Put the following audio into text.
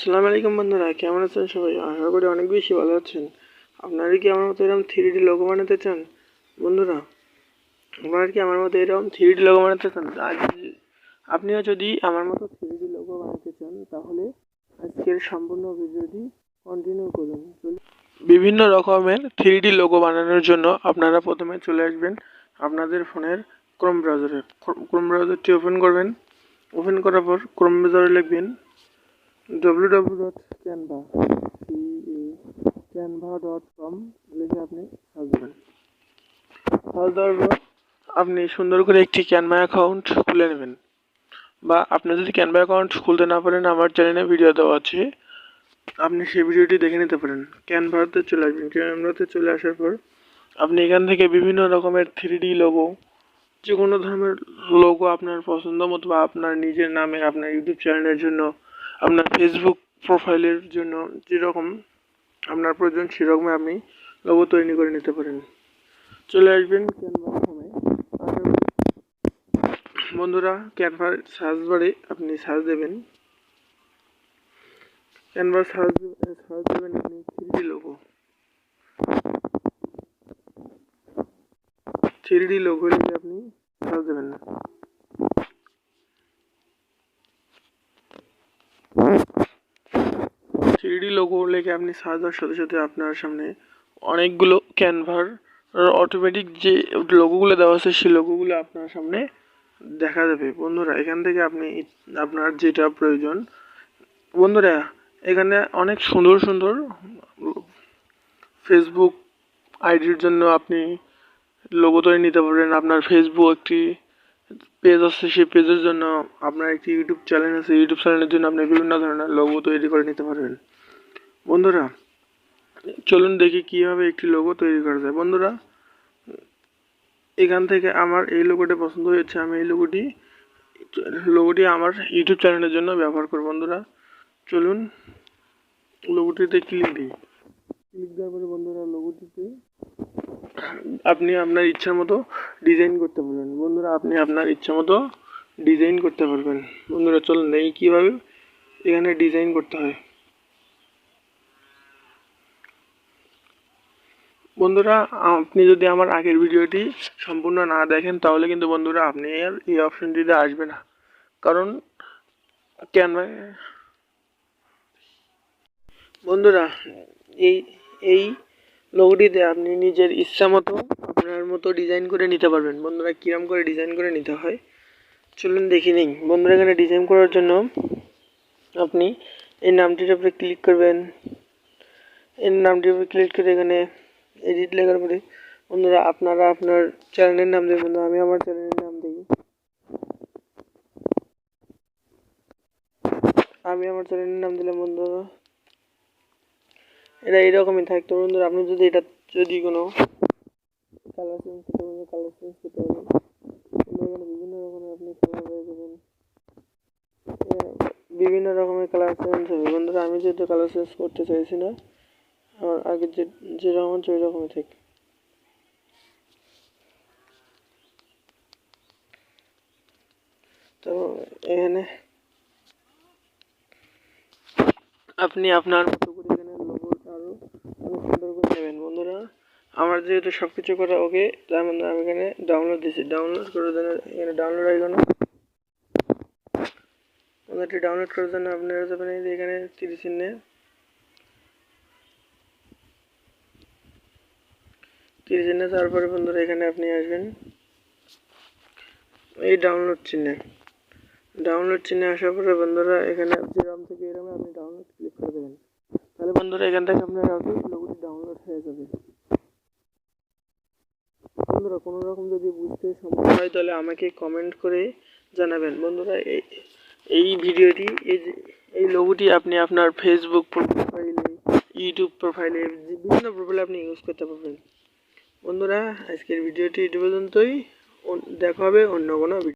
আসসালামু আলাইকুম বন্ধুরা, কেমন আছেন সবাই? আশা করি অনেক বেশি ভালো আছেন। আপনারা কি আমার মতো এরকম 3D লোগো বানাতে চান? বন্ধুরা, আপনারা কি আমার মতো এরকম 3D লোগো বানাতে চান? আপনিও যদি আমার মতো 3D লোগো বানাতে চান তাহলে আজকের সম্পূর্ণ ভিডিওটি কন্টিনিউ করুন। বিভিন্ন রকমের 3D লোগো বানানোর জন্য আপনারা প্রথমে চলে আসবেন আপনাদের ফোনের ক্রোম ব্রাউজারে। ক্রোম ব্রাউজারটি ওপেন করবেন। ওপেন করার পর ক্রোম ব্রাউজারে লিখবেন www.canva.com লিখে আপনি সার্চ দেবেন। সার্চ দেওয়ার পর আপনি সুন্দর করে একটি ক্যানভা অ্যাকাউন্ট খুলে নেবেন, বা আপনি যদি ক্যানভা অ্যাকাউন্ট খুলতে না পারেন আমার চ্যানেলে ভিডিও দেওয়া আছে, আপনি সেই ভিডিওটি দেখে নিতে পারেন। ক্যানভাতে চলে আসবেন। ক্যানভাতে চলে আসার পর আপনি এখান থেকে বিভিন্ন রকমের 3D লোগো, যে কোনো ধরনের লোগো আপনার পছন্দ মতো বা আপনার নিজের নামে, আপনার ইউটিউব চ্যানেলের জন্য, আপনার ফেসবুক প্রোফাইলের জন্য যেরকম আপনার প্রয়োজন সেরকমই আপনি লোগো তৈরি করে নিতে পারেন। চলে আসবেন ক্যানভা ফর্মে। বন্ধুরা, ক্যানভার সার্চ বারে আপনি সার্চ দেবেন, ক্যানভার সার্চ দেবেন আপনি 3D লোগো। 3D লোগো লিখে আপনি সার্চ দেবেন। 3D লোগো লিখে আপনি সার্চ দেওয়ার সাথে সাথে আপনার সামনে অনেকগুলো ক্যানভার অটোমেটিক যে লোগোগুলো দেওয়া আছে সেই লোগোগুলো আপনার সামনে দেখা যাবে। বন্ধুরা, এখান থেকে আপনি আপনার যেটা প্রয়োজন, বন্ধুরা এখানে অনেক সুন্দর সুন্দর ফেসবুক আইডির জন্য আপনি লোগো তৈরি নিতে পারবেন। আপনার ফেসবুক একটি পেজ আছে, সেই পেজের জন্য আপনার একটি ইউটিউব চ্যানেল আছে, ইউটিউব চ্যানেলের জন্য আপনি বিভিন্ন ধরনের লোগো তৈরি করে নিতে পারবেন। বন্ধুরা, চলুন দেখি কিভাবে একটি লোগো তৈরি করা যায়। বন্ধুরা, এখান থেকে আমার এই লোগোটি পছন্দ হয়েছে, আমি এই লোগোটি আমার ইউটিউব চ্যানেলের জন্য ব্যবহার করব। বন্ধুরা, চলুন লোগোটিতে ক্লিক দিই। ক্লিক দেওয়ার পরে বন্ধুরা লোগোটিতে আপনি আপনার ইচ্ছা মতো ডিজাইন করতে পারবেন। বন্ধুরা, আপনি আপনার ইচ্ছা মতো ডিজাইন করতে পারবেন। বন্ধুরা, চলুন দেখি কীভাবে এখানে ডিজাইন করতে হয়। বন্ধুরা, আপনি যদি আমার আগের ভিডিওটি সম্পূর্ণ না দেখেন তাহলে কিন্তু বন্ধুরা আপনি আর এই অপশনটিতে আসবে না, কারণ ক্যানভা বন্ধুরা এই লোগোটিতে আপনি নিজের ইচ্ছা মতো আপনার মতো ডিজাইন করে নিতে পারবেন। বন্ধুরা, কিরম করে ডিজাইন করে নিতে হয় চলুন দেখে নিন। বন্ধুরা, এখানে ডিজাইন করার জন্য আপনি এই নামটির উপরে ক্লিক করবেন। এই নামটির উপরে ক্লিক করে এখানে এডিট লেখার পরে বন্ধুরা আপনারা আপনার চ্যানেলের নাম দেবেন। বন্ধুরা, আমি আমার চ্যানেলের নাম দিই। আমি আমার চ্যানেলের নাম দিলাম। বন্ধুরা, এটা এইরকমই থাকতো। বন্ধুরা, আপনি যদি এটা কোনো কালার চেঞ্জ করতে পারবেন, কালার চেঞ্জ করতে পারবেন। এখানে বিভিন্ন রকমের আপনি কালার পেয়ে যাবেন, বিভিন্ন রকমের কালার চেঞ্জ হবে। বন্ধুরা, আমি যেহেতু কালার চেঞ্জ করতে চাইছি না, আমার আগে যেরকম হচ্ছে ওই রকমই থাকে। তো এখানে আপনি আপনার মতো করে এখানে লোগোটা আরও অনেক সুন্দর করে নেবেন। বন্ধুরা, আমার যেহেতু সব কিছু করা ওকে, তার মধ্যে আমি এখানে ডাউনলোড দিচ্ছি। ডাউনলোড করার জন্য এখানে ডাউনলোড আইকন, এটি ডাউনলোড করার জন্য আপনারা যাবেন এখানে 30 চিহ্নে, 30 চিহ্নে তারপরে বন্ধুরা এখানে আপনি আসবেন এই ডাউনলোড চিহ্নে। ডাউনলোড চিহ্নে আসার পরে বন্ধুরা এখানে যেরকম থেকে এরকম আপনি ডাউনলোড ক্লিক করে দেবেন। তাহলে বন্ধুরা এখান থেকে আপনার লোগোটি ডাউনলোড হয়ে যাবে। বন্ধুরা, কোনো রকম যদি বুঝতে সমস্যা হয় তাহলে আমাকে কমেন্ট করে জানাবেন। বন্ধুরা, এই ভিডিওটি এই লোগোটি আপনি আপনার ফেসবুক প্রোফাইলে, ইউটিউব প্রোফাইলে, বিভিন্ন প্রোফাইলে আপনি ইউজ করতে পারবেন। বন্ধুরা, আজকের ভিডিওটি এটি পর্যন্তই। দেখা হবে অন্য কোনো ভিডিও।